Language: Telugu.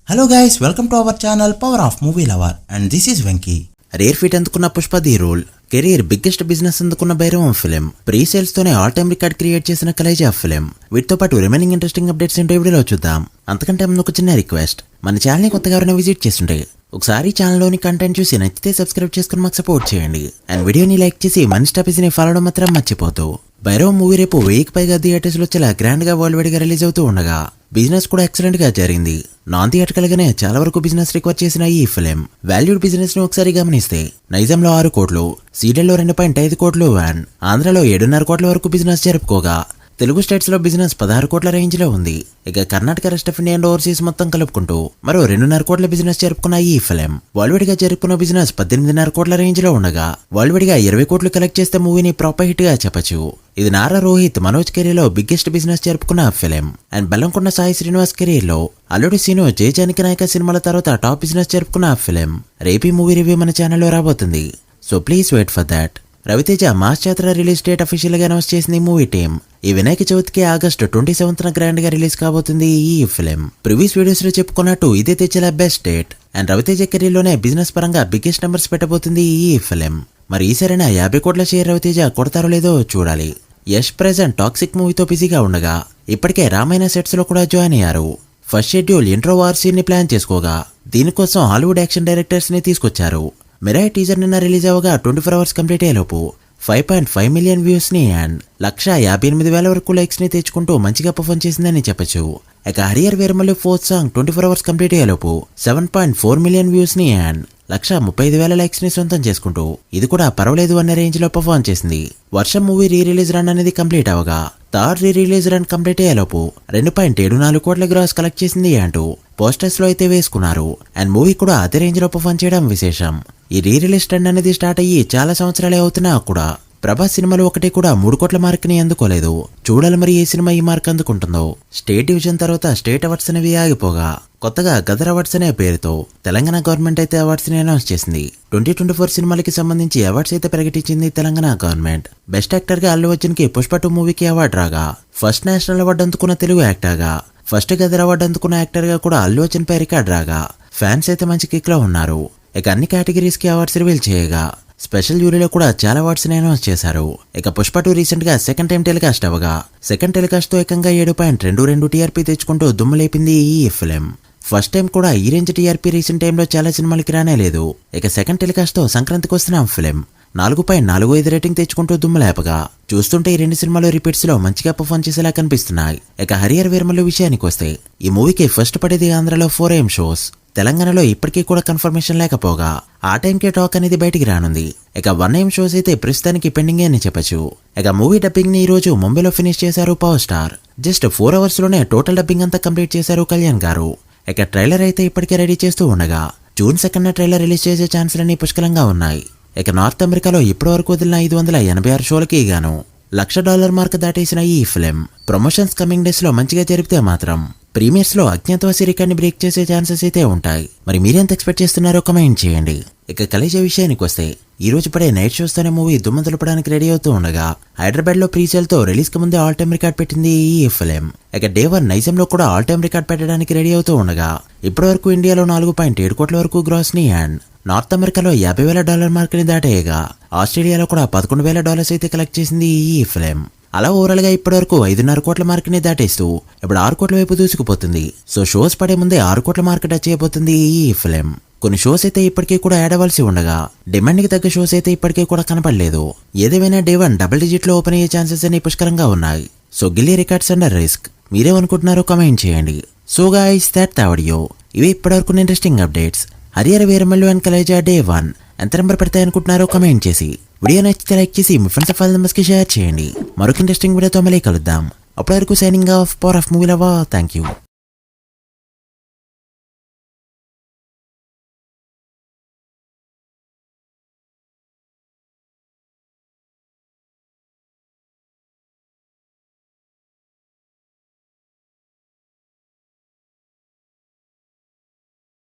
Hello guys, welcome to our channel power of movie lover and this is Venky. Rare feat అందుకున్న Pushpa the rule, career biggest business అందుకున్న భైరవం ఫిలిం, ప్రీ సేల్స్ తోనే ఆల్ టైమ్ రికార్డ్ క్రియేట్ చేసిన కలేజా ఫిలిం. వీటితో పాటు రిమైనింగ్ ఇంట్రెస్టింగ్ అప్డేట్స్ ఏంటో వీడియోలో చూద్దాం. అంతకంటే ముందు ఒక చిన్న రిక్వెస్ట్, మన ఛానల్ ని కొత్తగా ఎవరైనా విజిట్ చేస్తుంటే ఒకసారి ఛానల్లోని కంటెంట్ చూసి నచ్చితే సబ్స్క్రైబ్ చేసుకుని మాకు సపోర్ట్ చేయండి. అండ్ వీడియోని లైక్ చేసి మన స్టాపీస్ ని ఫాలో మాత్రం మర్చిపోతూ. భైరవం మూవీ రేపు 1000కి పైగా థియేటర్స్ లో చాలా గ్రాండ్ గా వరల్డ్ వైడ్ గా రిలీజ్ అవుతూ ఉండగా బిజినెస్ కూడా ఎక్సలెంట్ గా జరిగింది. నాన్ థియేటర్కల్ గానే చాలా వరకు బిజినెస్ రికవర్ చేసిన ఈ ఫిలిం వాల్యూడ్ బిజినెస్ ని ఒకసారి గమనిస్తే నైజాంలో 6 కోట్లు, సీడెల్లో 2.5 కోట్లు, అండ్ ఆంధ్రలో 7.5 కోట్ల వరకు బిజినెస్ జరుపుకోగా తెలుగు స్టేట్స్ లో బిజినెస్ 16 కోట్ల రేంజ్ లో ఉంది. ఇక Karnataka, rest of India and overseas మొత్తం కలుపుకుంటూ మరో 2.5 కోట్ల బిజినెస్ జరుపుకున్న ఈ ఫిలిం వరల్డ్ వైడ్ గా జరుపుకున్న బిజినెస్ 18.5 కోట్ల రేంజ్ లో ఉండగా వరల్డ్ వైడ్ గా 20 కోట్లు కలెక్ట్ చేస్తే మూవీని ప్రాపర్ హిట్ గా చెప్పచ్చు. ఇది నారా రోహిత్, మనోజ్ కెరీర్ లో బిగ్గెస్ట్ బిజినెస్ జరుపుకున్న film. And Bellamkonda Sai Srinivas career లో అల్లుడు సీను, జై జానకి నాయక సినిమాల తర్వాత టాప్ బిజినెస్ జరుపుకున్న ఫిలిం. రేపీ మూవీ రివ్యూ మన ఛానల్లో రాబోతుంది, so please wait for that. Raviteja mass Jathara release date official గా అనౌన్స్ చేసింది మూవీ టీం. ఈ వినాయక చవితికి ఆగస్టు 27న గ్రాండ్ గా రిలీజ్ కాబోతుంది ఈ ఫిలిం. ప్రీవియస్ వీడియోస్ లో చెప్పుకున్నట్టు ఇదైతే చాలా best date. And Raviteja career లోనే బిజినెస్ పరంగా బిగ్గెస్ట్ నెంబర్స్ పెట్టబోతుంది ఈ ఫిలిం. మరి ఈసారైనా 50 కోట్ల షేర్ రవితేజ కొడతారో లేదో చూడాలి. యష్ ప్రెజెంట్ టాక్సిక్ మూవీతో బిజీగా ఉండగా ఇప్పటికే రామాయణ సెట్స్ లో కూడా జాయిన్ అయ్యారు. First schedule intro war scene ని ప్లాన్ చేసుకోగా దీనికోసం హాలీవుడ్ యాక్షన్ డైరెక్టర్స్ ని తీసుకొచ్చారు. మిరాయ్ టీజర్ నిన్న రిలీజ్ అవ్వగా 24 అవర్స్ కంప్లీట్ అయ్యేలోపు 5.5 మిలియన్ వ్యూస్ ని అండ్ 158,000 వరకు లైక్స్ ని తెచ్చుకుంటూ మంచిగా పర్ఫార్మ్ చేసిందని చెప్పచ్చు. ఇక Harihara Veeramallu 4th song 24 hours complete అయ్యేలోపు 7.4 మిలియన్ వ్యూస్ ని అండ్ 135,000 లైక్స్ ని సొంతం చేసుకుంటూ ఇది కూడా పర్వాలేదు అనే రేంజ్ లో పర్ఫార్మ్ చేసింది. Varsham movie re release run అనేది కంప్లీట్ అవగా third re release run complete అయ్యేలోపు 2.74 కోట్ల గ్రాస్ కలెక్ట్ చేసింది అంటూ పోస్టర్స్ లో అయితే వేసుకున్నారు. అండ్ మూవీ కూడా అదే రేంజ్ లో పర్ఫార్మ్ చేయడం విశేషం. ఈ రీ రిలీజ్ ట్రెండ్ అనేది స్టార్ట్ అయ్యి చాలా సంవత్సరాలే అవుతున్నా కూడా ప్రభాస్ సినిమాలు ఒకటి కూడా 3 కోట్ల మార్క్ ని అందుకోలేదు. చూడాలి మరి ఏ సినిమా ఈ మార్క్ అందుకుంటుందో. స్టేట్ డివిజన్ తర్వాత స్టేట్ అవార్డ్స్ అనేవి ఆగిపోగా కొత్తగా గదర్ అవార్డ్స్ అనే పేరుతో తెలంగాణ గవర్నమెంట్ అయితే అవార్డ్స్ ని అనౌన్స్ చేసింది. 2024 సినిమాలకి సంబంధించి అవార్డ్స్ అయితే ప్రకటించింది తెలంగాణ గవర్నమెంట్. బెస్ట్ యాక్టర్ గా అల్లు అర్జున్ కి పుష్ప 2 మూవీకి అవార్డు రాగా, ఫస్ట్ నేషనల్ అవార్డు అందుకున్న తెలుగు యాక్టర్ గా, ఫస్ట్ గదర్ అవార్డు అందుకున్న యాక్టర్ గా కూడా అల్లు అర్జున్ పై రికార్డ్ రాగా ఫ్యాన్స్ అయితే మంచి కిక్ లో ఉన్నారు. ఇక అన్ని కేటగిరీస్ కి అవార్డ్స్ రివీల్ చేయగా స్పెషల్ జ్యూరీలో కూడా చాలా అవార్డ్స్ ని అనౌన్స్ చేశారు. ఇక పుష్ప 2 రీసెంట్ గా సెకండ్ టైం టెలికాస్ట్ అవగా సెకండ్ టెలికాస్ట్ తో ఏకంగా 7.22 టీఆర్పీ తెచ్చుకుంటూ దుమ్ము లేపింది ఈ ఫిలిం. ఫస్ట్ టైం కూడా ఈ రేంజ్ టీఆర్పీ రీసెంట్ టైంలో చాలా సినిమాలకి రానే లేదు. ఇక సెకండ్ టెలికాస్ట్ తో సంక్రాంతికి వస్తున్న ఫిలిం 4.45 రేటింగ్ తెచ్చుకుంటూ దుమ్ము లేపగా చూస్తుంటే ఈ 2 సినిమాలు రిపీట్స్ లో మంచిగా పర్ఫార్మ్ చేసేలా కనిపిస్తున్నాయి. ఇక హరియర్ వేర్మల్లి విషయానికి వస్తే ఈ మూవీకి ఫస్ట్ పడేది ఆంధ్రలో 4 AM షోస్. తెలంగాణలో ఇప్పటికీ కూడా కన్ఫర్మేషన్ లేకపోగా ఆ టైంకే టాక్ అనేది బయటికి రానుంది. ఇక 1 AM షోస్ అయితే ప్రస్తుతానికి పెండింగ్ అని చెప్పచ్చు. ఇక మూవీ డబ్బింగ్ ని ఈ రోజు ముంబైలో ఫినిష్ చేశారు పవర్ స్టార్. జస్ట్ 4 అవర్స్ లోనే టోటల్ డబ్బింగ్ అంతా కంప్లీట్ చేశారు కళ్యాణ్ గారు. ఇక ట్రైలర్ అయితే ఇప్పటికే రెడీ చేస్తూ ఉండగా జూన్ 2న ట్రైలర్ రిలీజ్ చేసే ఛాన్సులన్నీ పుష్కలంగా ఉన్నాయి. ఇక నార్త్ అమెరికాలో ఇప్పటి వరకు వదిలిన 586 షోలకి గాను $1,00,000 మార్క్ దాటేసిన ఈ ఫిలిం ప్రమోషన్స్ కమింగ్ డేస్ లో మంచిగా జరిపితే మాత్రం ప్రీమియర్స్ లో అజ్ఞాతవాసి రికార్డ్ ని బ్రేక్ చేసే ఛాన్సెస్ అయితే ఉంటాయి. మరి మీరెంత ఎక్స్పెక్ట్ చేస్తున్నారో కమెంట్ చేయండి. ఇక కలేజా విషయానికి వస్తే ఈ రోజు పడే నైట్ షోస్ తోనే మూవీ దుమ్ము దులపడానికి రెడీ అవుతూ ఉండగా హైదరాబాద్ లో ప్రీసేల్ తో రిలీజ్ కి ముందే ఆల్ టైమ్ రికార్డ్ పెట్టింది ఈ ఫిలిం. ఇక డే 1 నైజాం లో కూడా ఆల్ టైమ్ రికార్డ్ పెట్టడానికి రెడీ అవుతూ ఉండగా ఇప్పటి వరకు ఇండియాలో 4.7 కోట్ల వరకు గ్రాస్ ని అండ్ నార్త్ అమెరికాలో $50,000 మార్క్ ని దాటేయగా ఆస్ట్రేలియాలో కూడా $11,000 అయితే కలెక్ట్ చేసింది ఈ ఫిలిం. అలా ఓవరాల్ గా ఇప్పటి వరకు 5.5 కోట్ల మార్క్ ని దాటేస్తూ ఇప్పుడు 6 కోట్ల వైపు దూసుకుపోతుంది. సో షోస్ పడే ముందే 6 కోట్ల మార్క్ టచ్ అయిపోతుంది ఈ ఫిలిం. కొన్ని షోస్ అయితే ఇప్పటికీ కూడా యాడ్ అవ్వాల్సి ఉండగా డిమాండ్ కి తగ్గ షోస్ అయితే ఇప్పటికీ కూడా కనపడలేదు. ఏదేమైనా డే 1 డబుల్ డిజిట్ లో ఓపెన్ అయ్యే ఛాన్సెస్ అన్ని పుష్కరంగా ఉన్నాయి. So Ghilli records under risk. మీరేమనుకుంటున్నారో కమెంట్ చేయండి. So guys, that the video. ఇవి ఇప్పటివరకు interesting updates. Harihara Veeramallu and Khaleja day 1 ఎంత నెంబర్ పెడతాయనుకుంటున్నారో కమెంట్ చేసి వీడియో నచ్చితే లైక్ చేసి మీ ఫ్రెండ్స్ ఫైల్ మెంబర్స్ కి షేర్ చేయండి. మరొక ఇంట్రెస్టింగ్ వీడియోతో మళ్ళీ కలుద్దాం. అప్పటి వరకు signing off power of movie lover. Thank you.